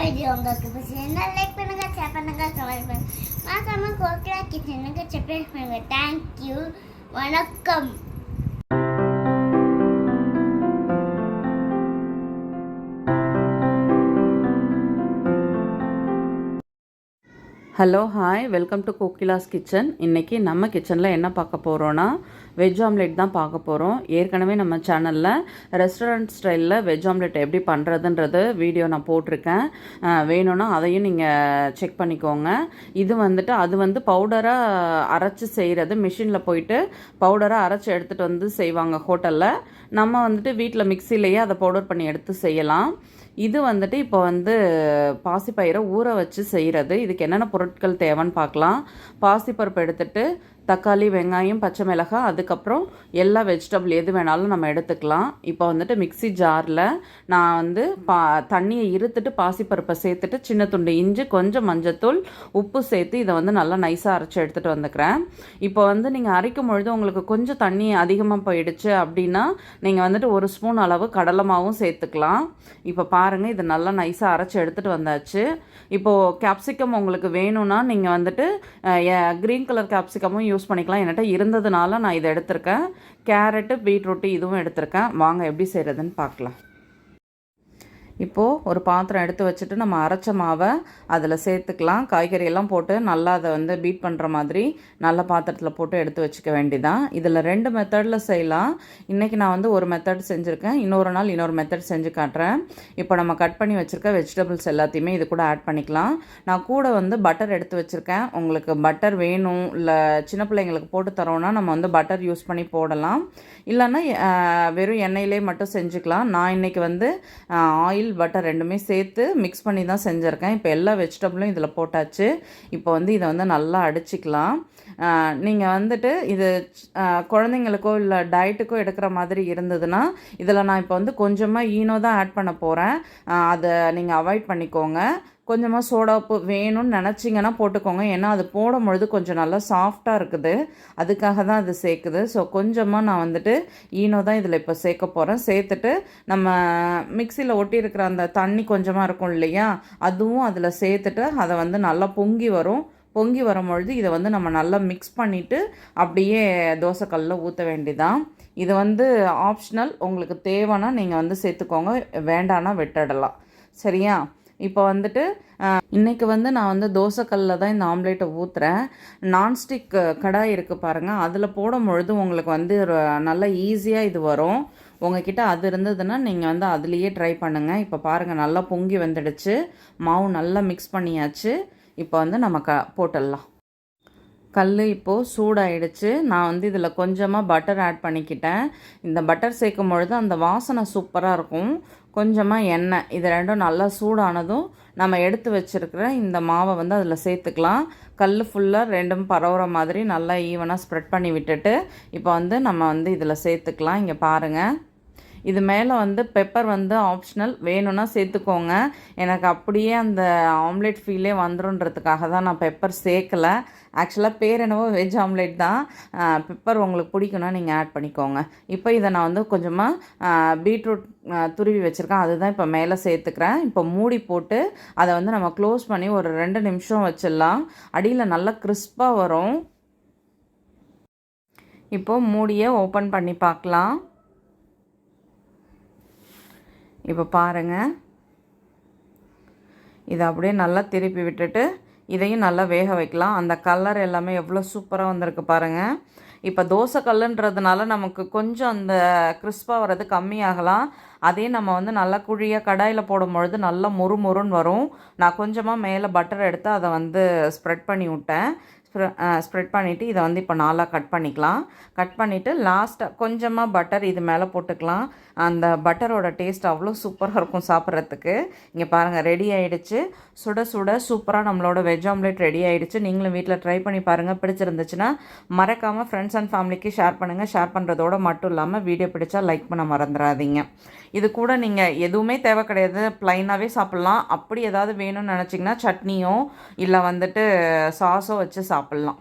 Video உங்களுக்கு பிடிச்சிருந்தா like பண்ணுங்க, ஷேர் பண்ணுங்க, கமெண்ட் பண்ணுங்க. மறக்காம கோகிலா கிச்சனுக்கு சப்ஸ்கிரைப் பண்ணுங்க. தேங்க்யூ, வணக்கம். Hello hi, welcome to Kokila's kitchen. இன்றைக்கி நம்ம கிச்சனில் என்ன பார்க்க போகிறோன்னா வெஜ் ஆம்லெட் தான் பார்க்க போகிறோம். ஏற்கனவே நம்ம சேனலில் ரெஸ்டாரண்ட் ஸ்டைலில் வெஜ் ஆம்லெட் எப்படி பண்ணுறதுன்றது வீடியோ நான் போட்டிருக்கேன். வேணும்னா அதையும் நீங்கள் செக் பண்ணிக்கோங்க. அது வந்து பவுடராக அரைச்சி செய்கிறது, மிஷினில் போயிட்டு பவுடராக அரைச்சி எடுத்துகிட்டு வந்து செய்வாங்க ஹோட்டலில். நம்ம வந்துட்டு வீட்டில் மிக்சிலேயே அதை பவுடர் பண்ணி எடுத்து செய்யலாம். இது வந்துட்டு இப்போ வந்து பாசிப்பயிரை ஊற வச்சு செய்கிறது. இதுக்கு என்னென்ன பொருட்கள் தேவைன்னு பார்க்கலாம். பாசிப்பருப்பு எடுத்துகிட்டு தக்காளி, வெங்காயம், பச்சை மிளகாய், அதுக்கப்புறம் எல்லா வெஜிடபிள் எது வேணாலும் நம்ம எடுத்துக்கலாம். இப்போ வந்துட்டு மிக்சி ஜாரில் நான் வந்து தண்ணியை இருத்துட்டு பாசிப்பருப்பை சேர்த்துட்டு சின்ன துண்டு இஞ்சி, கொஞ்சம் மஞ்சத்தூள், உப்பு சேர்த்து இதை வந்து நல்லா நைஸாக அரைச்சி எடுத்துகிட்டு வந்துக்கிறேன். இப்போ வந்து நீங்கள் அரைக்கும் பொழுது உங்களுக்கு கொஞ்சம் தண்ணி அதிகமாக போயிடுச்சு அப்படின்னா நீங்கள் வந்துட்டு 1 ஸ்பூன் அளவு கடலை மாவும் சேர்த்துக்கலாம். இப்போ பாருங்கள், இது நல்லா நைஸாக அரைச்சி எடுத்துகிட்டு வந்தாச்சு. இப்போது கேப்சிகம் உங்களுக்கு வேணும்னா நீங்கள் வந்துட்டு க்ரீன் கலர் கேப்சிகமும் யூஸ் பண்ணிக்கலாம். என்கிட்ட இருந்ததுனால நான் இதை எடுத்திருக்கேன். கேரட்டு, பீட்ரூட்டு இதுவும் எடுத்திருக்கேன். வாங்க எப்படி செய்கிறதுன்னு பார்க்கலாம். இப்போது ஒரு பாத்திரம் எடுத்து வச்சுட்டு நம்ம அரைச்ச மாவை அதில் சேர்த்துக்கலாம். காய்கறியெல்லாம் போட்டு நல்லா அதை வந்து பீட் பண்ணுற மாதிரி நல்ல பாத்திரத்தில் போட்டு எடுத்து வச்சுக்க வேண்டியதான். இதில் 2 மெத்தடில் செய்யலாம். இன்றைக்கி நான் வந்து ஒரு மெத்தட் செஞ்சுருக்கேன், இன்னொரு நாள் இன்னொரு மெத்தட் செஞ்சு காட்டுறேன். இப்போ நம்ம கட் பண்ணி வச்சுருக்க வெஜிடபிள்ஸ் எல்லாத்தையுமே இது கூட ஆட் பண்ணிக்கலாம். நான் கூட வந்து பட்டர் எடுத்து வச்சுருக்கேன். உங்களுக்கு பட்டர் வேணும் இல்லை சின்ன பிள்ளைங்களுக்கு போட்டு தரோன்னா நம்ம வந்து பட்டர் யூஸ் பண்ணி போடலாம். இல்லைன்னா வெறும் எண்ணெயிலே மட்டும் செஞ்சுக்கலாம். நான் இன்றைக்கி வந்து ஆயில், பட்டர் ரெண்டுமே சேர்த்து மிக்ஸ் பண்ணி தான் செஞ்சுருக்கேன். இப்போ எல்லா வெஜிடபிளும் இதில் போட்டாச்சு. இப்போ வந்து இதை வந்து நல்லா அடிச்சிக்கலாம். நீங்கள் வந்துட்டு இது குழந்தைங்களுக்கோ இல்லை டயட்டுக்கோ எடுக்கிற மாதிரி இருந்ததுன்னா இதில் நான் இப்போ வந்து கொஞ்சமாக ஈனோ தான் ஆட் பண்ண போகிறேன். அதை நீங்கள் அவாய்ட் பண்ணிக்கோங்க. கொஞ்சமாக சோடா உப்பு வேணும்னு நினச்சிங்கன்னா போட்டுக்கோங்க. ஏன்னா அது போடும்பொழுது கொஞ்சம் நல்லா சாஃப்டாக இருக்குது, அதுக்காக தான் அது சேர்க்குது. ஸோ கொஞ்சமாக நான் வந்துட்டு ஈனோ தான் இதில் இப்போ சேர்க்க போகிறேன். சேர்த்துட்டு நம்ம மிக்சியில் ஒட்டி இருக்கிற அந்த தண்ணி கொஞ்சமாக இருக்கும் இல்லையா, அதுவும் அதில் சேர்த்துட்டு அதை வந்து நல்லா பொங்கி வரும். பொங்கி வரும்பொழுது இதை வந்து நம்ம நல்லா மிக்ஸ் பண்ணிவிட்டு அப்படியே தோசைக்கல்லில் ஊற்ற வேண்டியதான். இது வந்து ஆப்ஷனல், உங்களுக்கு தேவைன்னா நீங்கள் வந்து சேர்த்துக்கோங்க, வேண்டான்னா விட்டுடலாம். சரியா? இப்போ வந்துட்டு இன்றைக்கி வந்து நான் வந்து தோசைக்கல்லில் தான் இந்த ஆம்லேட்டை ஊற்றுறேன். நான்ஸ்டிக் கடாய் இருக்குது பாருங்கள், அதில் போடும் பொழுது உங்களுக்கு வந்து நல்லா ஈஸியாக இது வரும். உங்ககிட்ட அது இருந்ததுன்னா நீங்கள் வந்து அதுலேயே ட்ரை பண்ணுங்கள். இப்போ பாருங்கள், நல்லா பொங்கி வந்துடுச்சு, மாவு நல்லா மிக்ஸ் பண்ணியாச்சு. இப்போ வந்து நம்ம போட்டுடலாம். கல் இப்போது சூடாயிடுச்சு. நான் வந்து இதில் கொஞ்சமாக பட்டர் ஆட் பண்ணிக்கிட்டேன். இந்த பட்டர் சேர்க்கும் பொழுது அந்த வாசனை சூப்பராக இருக்கும். கொஞ்சமாக எண்ணெய், இது ரெண்டும் நல்லா சூடானதும் நம்ம எடுத்து வச்சுருக்கிற இந்த மாவை வந்து அதில் சேர்த்துக்கலாம். கல் ஃபுல்லாக ரெண்டும் பரவுற மாதிரி நல்லா ஈவனாக ஸ்ப்ரெட் பண்ணி விட்டுட்டு இப்போ வந்து நம்ம வந்து இதில் சேர்த்துக்கலாம். இங்கே பாருங்கள், இது மேலே வந்து பெப்பர் வந்து ஆப்ஷனல், வேணும்னா சேர்த்துக்கோங்க. எனக்கு அப்படியே அந்த ஆம்லேட் ஃபீலே வந்துடும்ன்றதுக்காக தான் நான் பெப்பர் சேர்க்கலை. ஆக்சுவலாக பேர் என்னவோ வெஜ் ஆம்லேட் தான். பெப்பர் உங்களுக்கு பிடிக்குன்னா நீங்கள் ஆட் பண்ணிக்கோங்க. இப்போ இதை நான் வந்து கொஞ்சமாக பீட்ரூட் துருவி வச்சுருக்கேன், அதுதான் இப்போ மேலே சேர்த்துக்கிறேன். இப்போ மூடி போட்டு அதை வந்து நம்ம க்ளோஸ் பண்ணி ஒரு 2 நிமிஷம் வச்சிடலாம். அடியில் நல்லா கிறிஸ்பாக வரும். இப்போது மூடியை ஓப்பன் பண்ணி பார்க்கலாம். இப்போ பாருங்கள், இதை அப்படியே நல்லா திருப்பி விட்டுட்டு இதையும் நல்லா வேக வைக்கலாம். அந்த கலர் எல்லாமே எவ்வளோ சூப்பராக வந்திருக்கு பாருங்கள். இப்போ தோசை கல்லுன்றதுனால நமக்கு கொஞ்சம் அந்த கிறிஸ்பாக வர்றது கம்மியாகலாம். அதே நம்ம வந்து நல்லா குழியாக கடாயில் போடும்பொழுது நல்லா மொறுன்னு வரும். நான் கொஞ்சமாக மேலே பட்டர் எடுத்து அதை வந்து ஸ்ப்ரெட் பண்ணி விட்டேன். ஸ்ப்ரெட் பண்ணிவிட்டு இதை வந்து இப்போ நாளாக கட் பண்ணிக்கலாம். கட் பண்ணிவிட்டு லாஸ்ட்டாக கொஞ்சமாக பட்டர் இது மேலே போட்டுக்கலாம். அந்த பட்டரோட டேஸ்ட் அவ்வளோ சூப்பராக இருக்கும் சாப்பிட்றதுக்கு. இங்கே பாருங்கள், ரெடி ஆகிடுச்சு. சுட சுட சூப்பராக நம்மளோட வெஜ் ஆம்லேட் ரெடி ஆகிடுச்சு. நீங்களும் வீட்டில் ட்ரை பண்ணி பாருங்கள். பிடிச்சிருந்துச்சுன்னா மறக்காமல் ஃப்ரெண்ட்ஸ் அண்ட் ஃபேமிலிக்கு ஷேர் பண்ணுங்கள். ஷேர் பண்ணுறதோடு மட்டும் இல்லாமல் வீடியோ பிடிச்சா லைக் பண்ண மறந்துடாதீங்க. இது கூட நீங்கள் எதுவுமே தேவை கிடையாது, ப்ளைனாகவே சாப்பிட்லாம். அப்படி ஏதாவது வேணும்னு நினச்சிங்கன்னா சட்னியோ இல்லை வந்துட்டு சாஸோ வச்சு சாப்பிட்லாம்.